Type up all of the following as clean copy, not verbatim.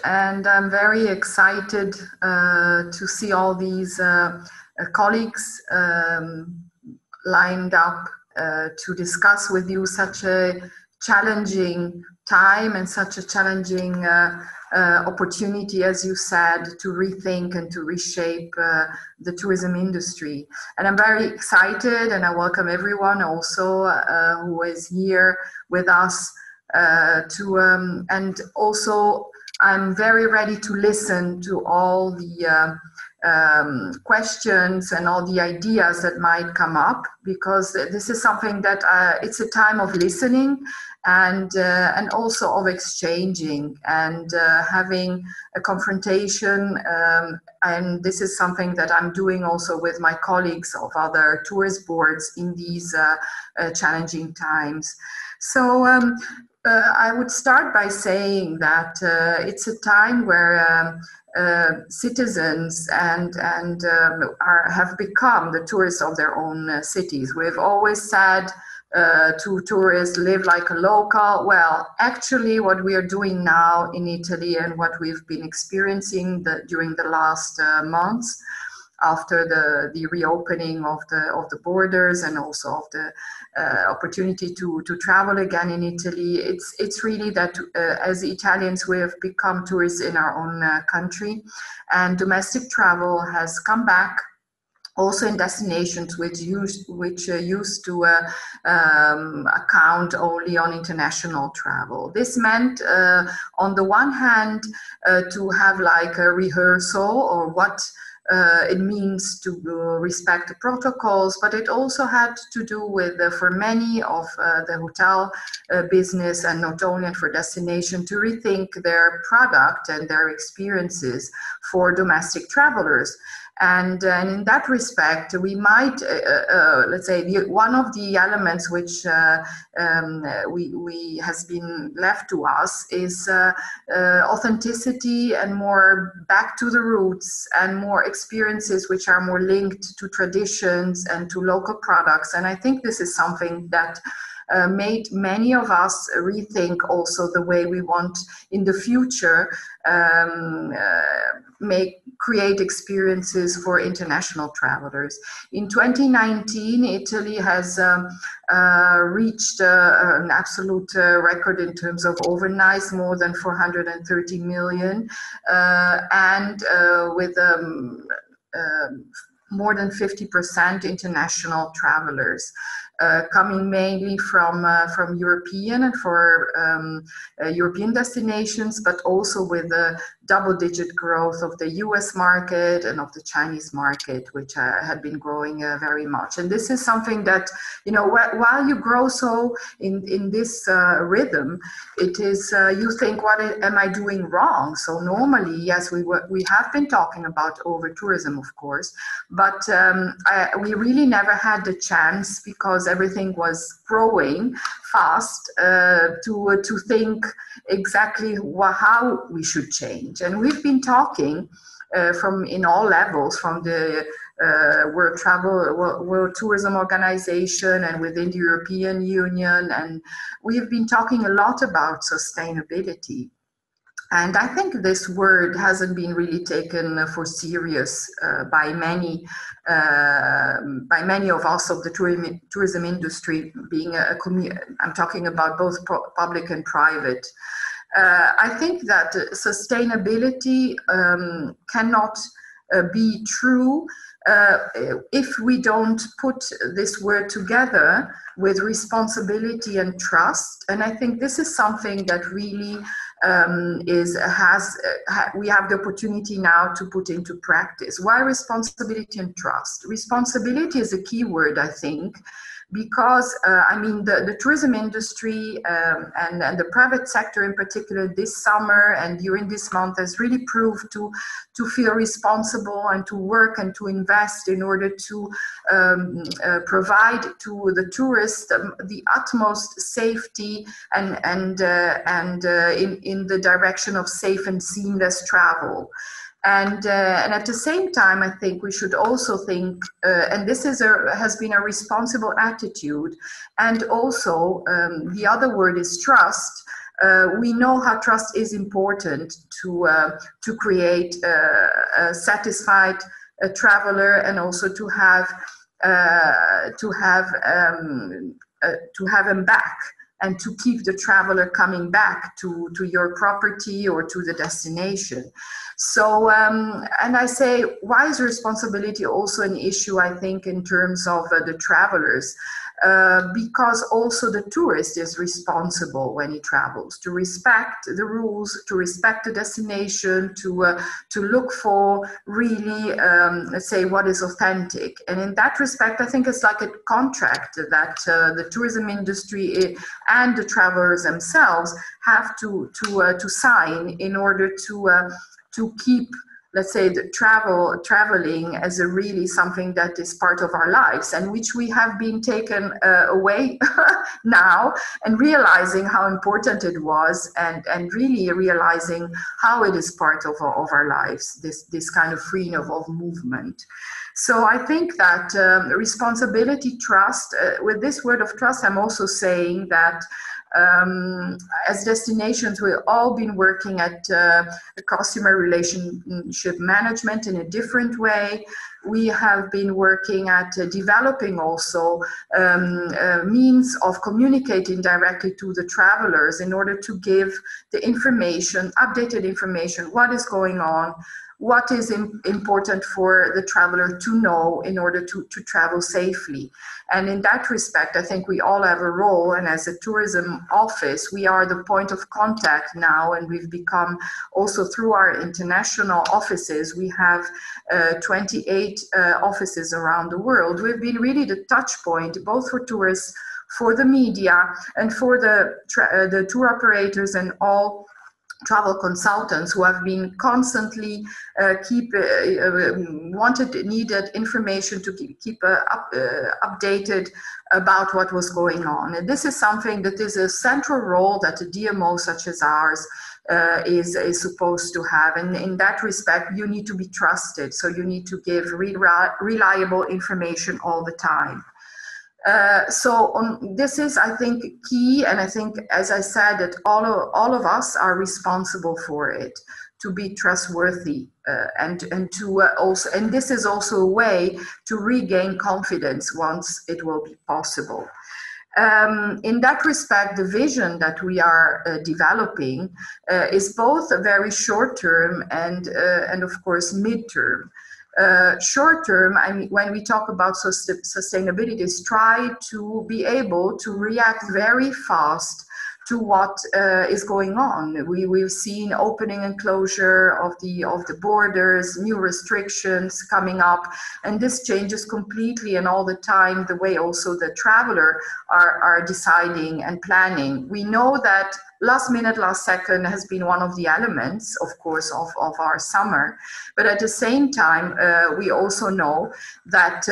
and I'm very excited to see all these colleagues lined up to discuss with you such a challenging time and such a challenging opportunity, as you said, to rethink and to reshape the tourism industry. And I'm very excited, and I welcome everyone also who is here with us and also I'm very ready to listen to all the questions and all the ideas that might come up, because this is something that it's a time of listening and also of exchanging and having a confrontation, and this is something that I'm doing also with my colleagues of other tourist boards in these challenging times. So I would start by saying that it's a time where citizens have become the tourists of their own cities. We've always said to tourists, live like a local. Well, actually what we are doing now in Italy and what we've been experiencing during the last months after the reopening of the borders and also of the opportunity to travel again in Italy, it's really that as Italians we have become tourists in our own country, and domestic travel has come back also in destinations which used to account only on international travel. This meant, on the one hand, to have like a rehearsal or what it means to respect the protocols, but it also had to do with, for many of the hotel business, and not only for destination, to rethink their product and their experiences for domestic travelers. And in that respect, we might, let's say, one of the elements which has been left to us is authenticity and more back to the roots and more experiences which are more linked to traditions and to local products. And I think this is something that made many of us rethink also the way we want in the future create experiences for international travelers. In 2019, Italy has reached an absolute record in terms of overnights, more than 430 million, and with more than 50% international travelers. Coming mainly from European and European destinations, but also with the double-digit growth of the US market and of the Chinese market, which had been growing very much. And this is something that, you know, while you grow so in this rhythm, it is, you think, what am I doing wrong? So normally, yes, we have been talking about over-tourism, of course, but we really never had the chance, because everything was growing fast, to think exactly how we should change. And we've been talking from in all levels, from the World Tourism Organization and within the European Union, and we've been talking a lot about sustainability. And I think this word hasn't been really taken for serious by many of us of the tourism industry, being a community. I'm talking about both public and private. I think that sustainability cannot be true if we don't put this word together with responsibility and trust. And I think this is something that really we have the opportunity now to put into practice. Why responsibility and trust? Responsibility is a key word, I think, because I mean the tourism industry and the private sector in particular this summer and during this month has really proved to feel responsible and to work and to invest in order to provide to the tourists the utmost safety and in the direction of safe and seamless travel. And at the same time, I think we should also think, and this has been a responsible attitude, and also the other word is trust. We know how trust is important to create a satisfied traveler, and also to have him back, and to keep the traveler coming back to your property or to the destination. So, and I say, why is responsibility also an issue, I think, in terms of the travelers? Because also the tourist is responsible when he travels, to respect the rules, to respect the destination, to look for really, let's say, what is authentic. And in that respect, I think it's like a contract that the tourism industry and the travelers themselves have to sign in order to keep, let's say, the traveling as a really something that is part of our lives, and which we have been taken away now, and realizing how important it was, and really realizing how it is part of our lives, this kind of freedom of movement. So I think that responsibility, trust, with this word of trust, I'm also saying that as destinations, we've all been working at customer relationship management in a different way. We have been working at developing also means of communicating directly to the travelers in order to give the information, updated information, what is going on, what is important for the traveler to know in order to travel safely. And in that respect, I think we all have a role, and as a tourism office, we are the point of contact now, and we've become also through our international offices, we have 28 offices around the world. We've been really the touch point, both for tourists, for the media, and for the tour operators and all travel consultants who have been constantly needed information to keep updated about what was going on. And this is something that is a central role that a DMO such as ours is supposed to have. And in that respect, you need to be trusted. So you need to give reliable information all the time. This is, I think, key, and I think, as I said, that all of us are responsible for it, to be trustworthy, and to also, and this is also a way to regain confidence once it will be possible. In that respect, the vision that we are developing is both a very short-term and of course mid-term. Short term, I mean, when we talk about sustainability, is try to be able to react very fast to what is going on. We've seen opening and closure of the borders, new restrictions coming up, and this changes completely and all the time the way also the traveler are deciding and planning. We know that last minute, last second has been one of the elements, of course, of our summer. But at the same time, we also know that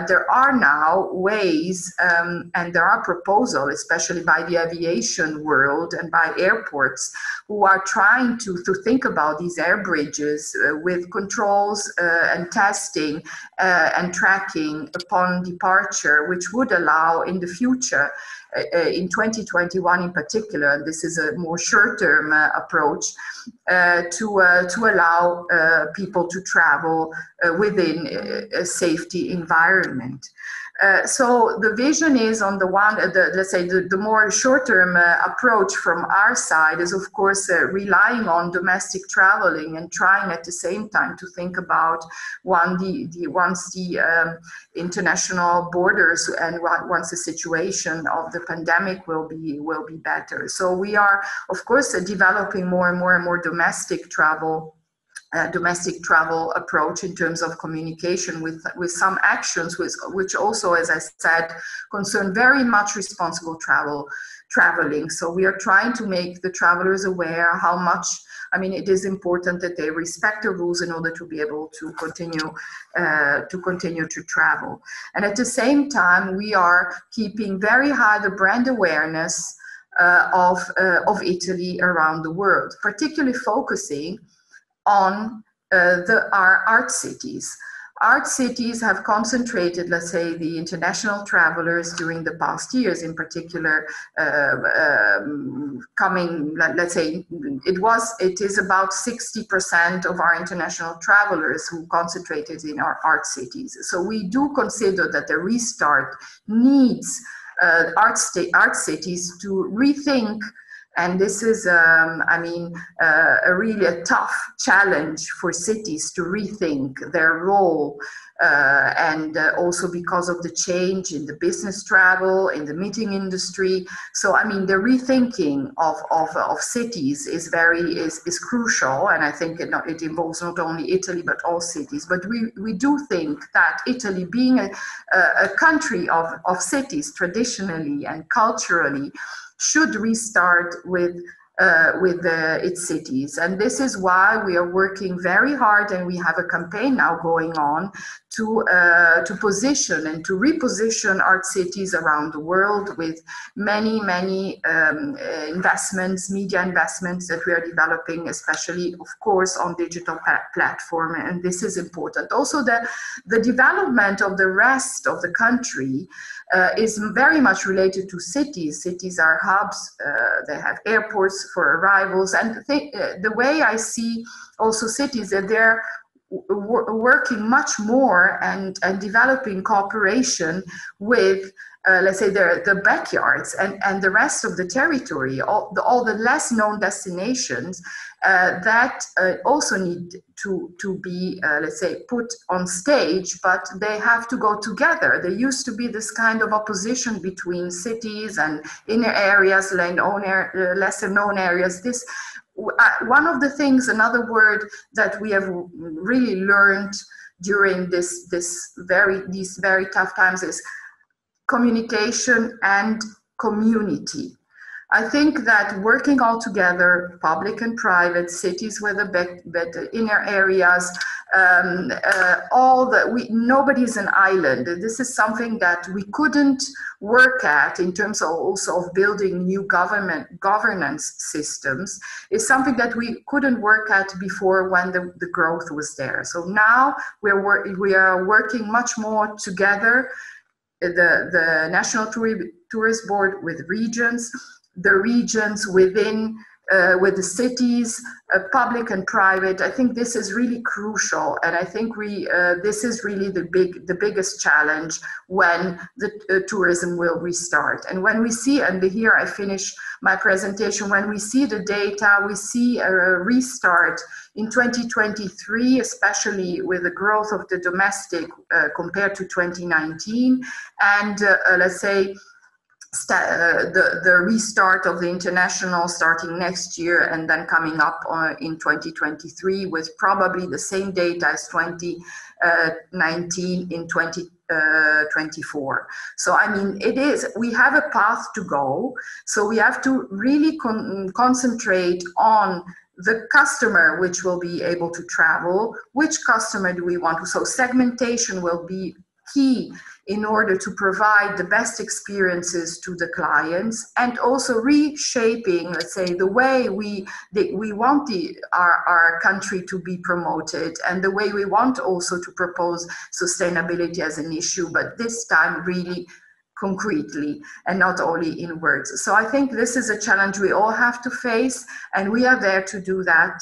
there are now ways, and there are proposals, especially by the aviation world and by airports, who are trying to think about these air bridges with controls and testing and tracking upon departure, which would allow in the future, in 2021 in particular, and this is a more short-term approach, to allow people to travel within a safety environment. So the vision is, on the one, let's say the more short-term approach from our side is, of course, relying on domestic traveling and trying at the same time to think about once the international borders and once the situation of the pandemic will be better. So we are, of course, developing more and more domestic travel approach in terms of communication with some actions which also, as I said, concern very much responsible traveling. So we are trying to make the travelers aware how much, I mean, it is important that they respect the rules in order to be able to continue to travel. And at the same time, we are keeping very high the brand awareness of Italy around the world, particularly focusing on our art cities. art cities have concentrated, let's say, the international travelers during the past years, in particular, coming, let's say, it is about 60% of our international travelers who concentrated in our art cities. So we do consider that the restart needs art cities to rethink. And this is, really a tough challenge for cities to rethink their role, and also because of the change in the business travel, in the meeting industry. So, I mean, the rethinking of cities is crucial, and I think it involves not only Italy but all cities. But we do think that Italy, being a country of cities traditionally and culturally, should restart with its cities. And this is why we are working very hard, and we have a campaign now going on to position and to reposition art cities around the world, with many investments, media investments that we are developing, especially, of course, on digital platform. And this is important. Also, the development of the rest of the country is very much related to cities. Cities are hubs, they have airports for arrivals, and the way I see also cities, that they're working much more and developing cooperation with let's say the backyards and the rest of the territory, all the less known destinations that also need to be, let's say, put on stage, but they have to go together. There used to be this kind of opposition between cities and inner areas, lesser known areas. This one of the things, another word that we have really learned during these very tough times is communication and community. I think that working all together, public and private, cities with the inner areas, nobody's an island. This is something that we couldn't work at in terms of also of building new governance systems. Is something that we couldn't work at before when the growth was there. So now we are working much more together. The National Tourist Board with regions, the regions within with the cities, public and private. I think this is really crucial, and I think this is really the biggest challenge when the tourism will restart. And when we see, and here I finish my presentation, when we see the data, we see a restart in 2023, especially with the growth of the domestic compared to 2019, and let's say the restart of the international starting next year and then coming up in 2023 with probably the same data as 2019 in 2024. So I mean, we have a path to go. So we have to really concentrate on the customer which will be able to travel. Which customer do we want to? So segmentation will be key in order to provide the best experiences to the clients, and also reshaping, let's say, the way we want our country to be promoted, and the way we want also to propose sustainability as an issue, but this time really concretely and not only in words. So I think this is a challenge we all have to face, and we are there to do that.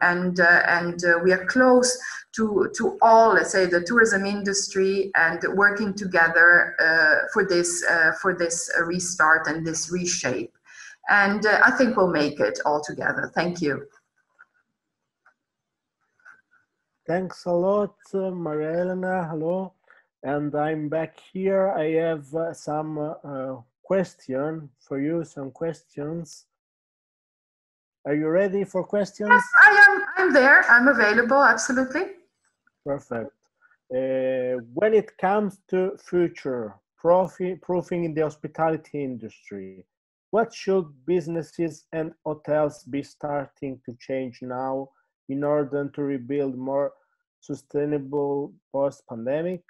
And we are close to all, let's say, the tourism industry, and working together for this restart and this reshape. And I think we'll make it all together. Thank you. Thanks a lot, Maria Elena. Hello. And I'm back here. I have some question for you, some questions. Are you ready for questions? Yes, I'm there. I'm available, absolutely. Perfect. When it comes to future proofing in the hospitality industry, what should businesses and hotels be starting to change now in order to rebuild more sustainable post-pandemic?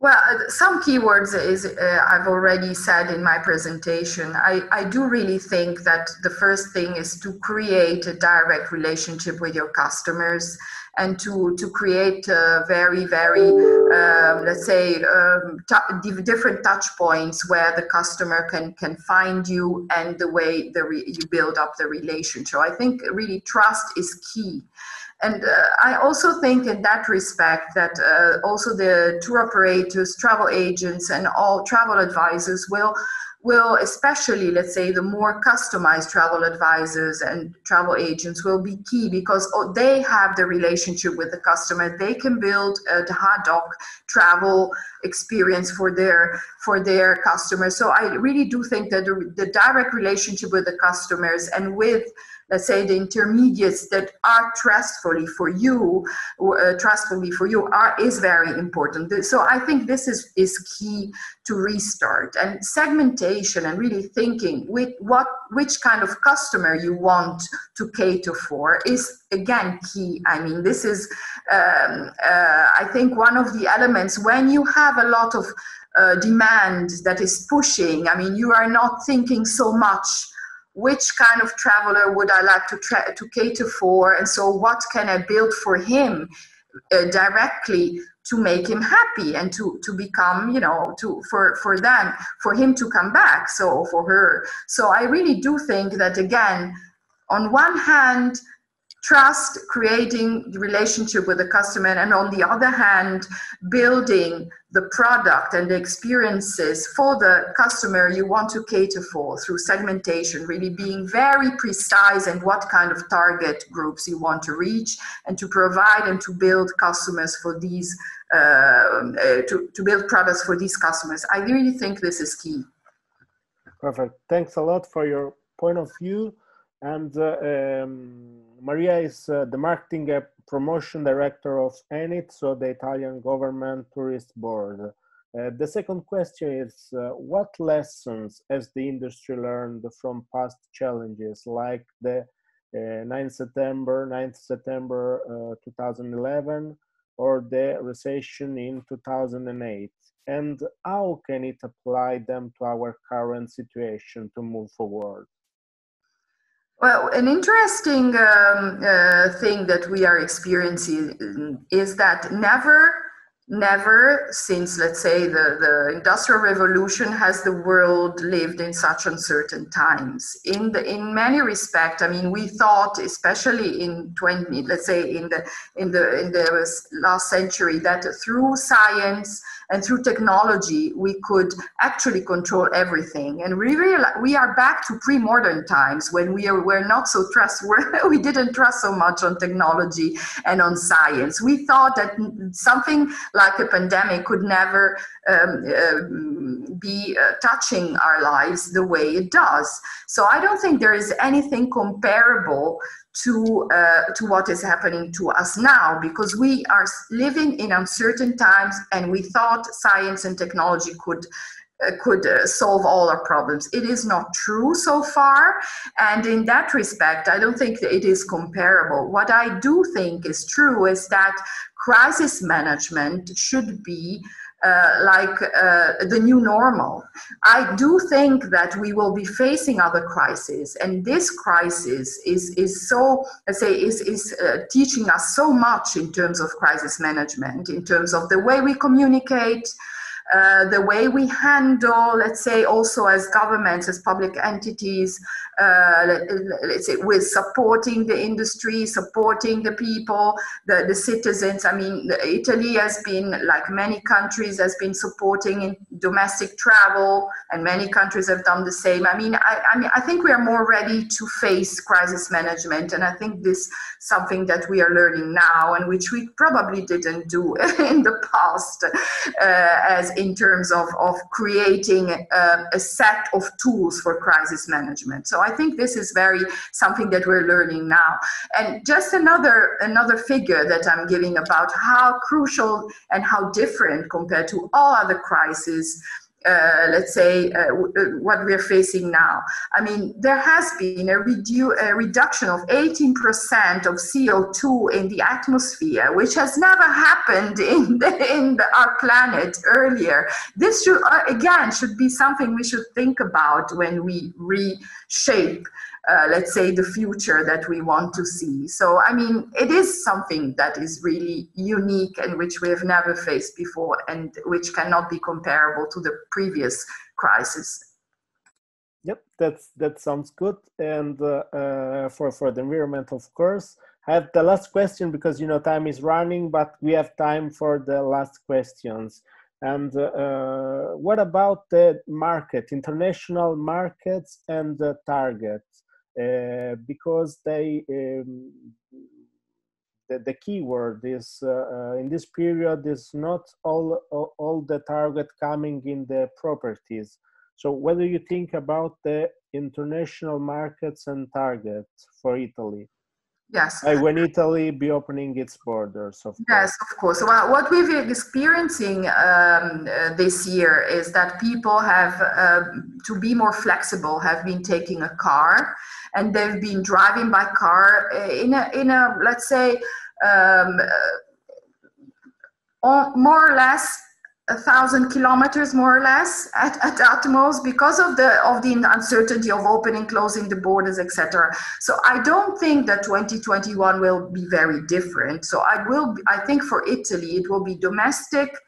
Well, some keywords is I've already said in my presentation. I do really think that the first thing is to create a direct relationship with your customers and to create a very, very, let's say, different touch points where the customer can find you and the way you build up the relationship. I think really trust is key. And I also think in that respect that also the tour operators, travel agents, and all travel advisors will especially, let's say, the more customized travel advisors and travel agents will be key because they have the relationship with the customer. They can build the ad hoc travel experience for their customers. So I really do think that the direct relationship with the customers and with, let's say, the intermediates that are trustfully for you is very important. So I think this is key to restart. And segmentation and really thinking with which kind of customer you want to cater for is again key. I mean, this is I think one of the elements when you have a lot of demand that is pushing. I mean, you are not thinking so much which kind of traveler would I like to cater for, and so what can I build for him directly to make him happy and to become, you know, for him to come back, so for her. So I really do think that, again, on one hand, trust, creating the relationship with the customer, and on the other hand, building the product and the experiences for the customer you want to cater for through segmentation, really being very precise in what kind of target groups you want to reach and to provide and to build customers for these, to build products for these customers. I really think this is key. Perfect. Thanks a lot for your point of view. And Maria is the marketing and promotion director of ENIT, so the Italian Government Tourist Board. The second question is, what lessons has the industry learned from past challenges like the 9th September 2011 or the recession in 2008? And how can it apply them to our current situation to move forward? Well, an interesting thing that we are experiencing is that never since, let's say, the Industrial Revolution has the world lived in such uncertain times. In many respects, I mean, we thought, especially in the last century, that through science and through technology we could actually control everything. And we are back to pre-modern times when we're not so trustworthy. We didn't trust so much on technology and on science. We thought that something like a pandemic could never be touching our lives the way it does. So I don't think there is anything comparable to what is happening to us now, because we are living in uncertain times and we thought science and technology could solve all our problems. It is not true so far, and in that respect I don't think that it is comparable. What I do think is true is that crisis management should be the new normal. I do think that we will be facing other crises, and this crisis is so, let's say, is teaching us so much in terms of crisis management, in terms of the way we communicate, the way we handle, let's say, also as governments, as public entities, let's say, with supporting the industry, supporting the people, the citizens. I mean, Italy has been, like many countries, has been supporting in domestic travel, and many countries have done the same. I mean, I think we are more ready to face crisis management, and I think this is something that we are learning now, and which we probably didn't do in the past, as in terms of creating a set of tools for crisis management. So I think this is something that we're learning now. And just another figure that I'm giving about how crucial and how different compared to all other crises let's say, what we're facing now. I mean, there has been a reduction of 18% of CO2 in the atmosphere, which has never happened in our planet earlier. This should, again, should be something we should think about when we reshape, let's say, the future that we want to see. So, I mean, it is something that is really unique and which we have never faced before, and which cannot be comparable to the previous crisis. Yep, that sounds good. And for the environment, of course, I have the last question because, you know, time is running, but we have time for the last questions. And what about the market, international markets and the targets? Because they, the keyword is in this period is not all the target coming in the properties. So what do you think about the international markets and targets for Italy? Yes. When Italy be opening its borders, of course. Yes, of course. Well, what we've been experiencing this year is that people have, to be more flexible, have been taking a car, and they've been driving by car in a let's say, more or less 1,000 kilometers, more or less, at most, because of the uncertainty of opening, closing the borders, etc. So I don't think that 2021 will be very different. So I think for Italy it will be domestic,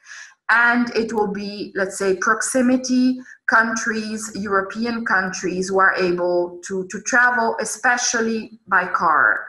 and it will be, let's say, proximity countries, European countries who are able to travel, especially by car.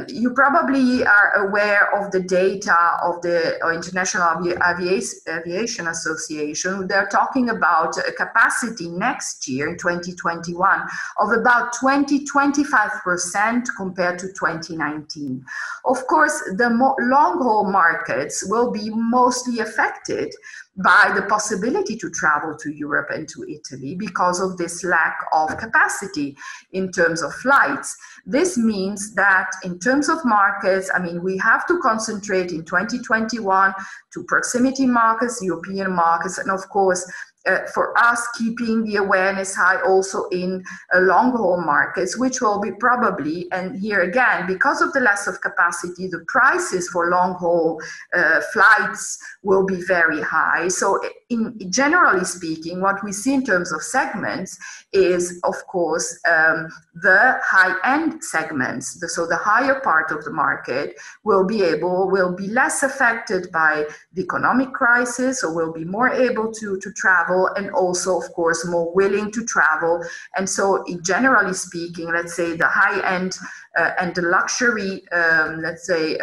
You probably are aware of the data of the International Aviation Association. They're talking about a capacity next year in 2021 of about 20-25% compared to 2019. Of course, the long-haul markets will be mostly affected by the possibility to travel to Europe and to Italy because of this lack of capacity in terms of flights. This means that in terms of markets, I mean, we have to concentrate in 2021 to proximity markets, European markets, and of course, for us, keeping the awareness high also in long-haul markets, which will be probably, and here again, because of the loss of capacity, the prices for long-haul flights will be very high. So generally speaking, what we see in terms of segments is, of course, the high-end segments. So the higher part of the market will be less affected by the economic crisis, or will be more able to travel, and also, of course, more willing to travel. And so, generally speaking, let's say the high-end and the luxury, let's say,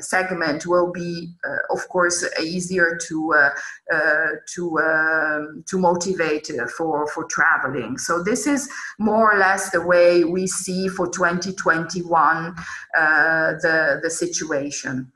segment will be, of course, easier to motivate for traveling. So this is more or less the way we see for 2021 the situation.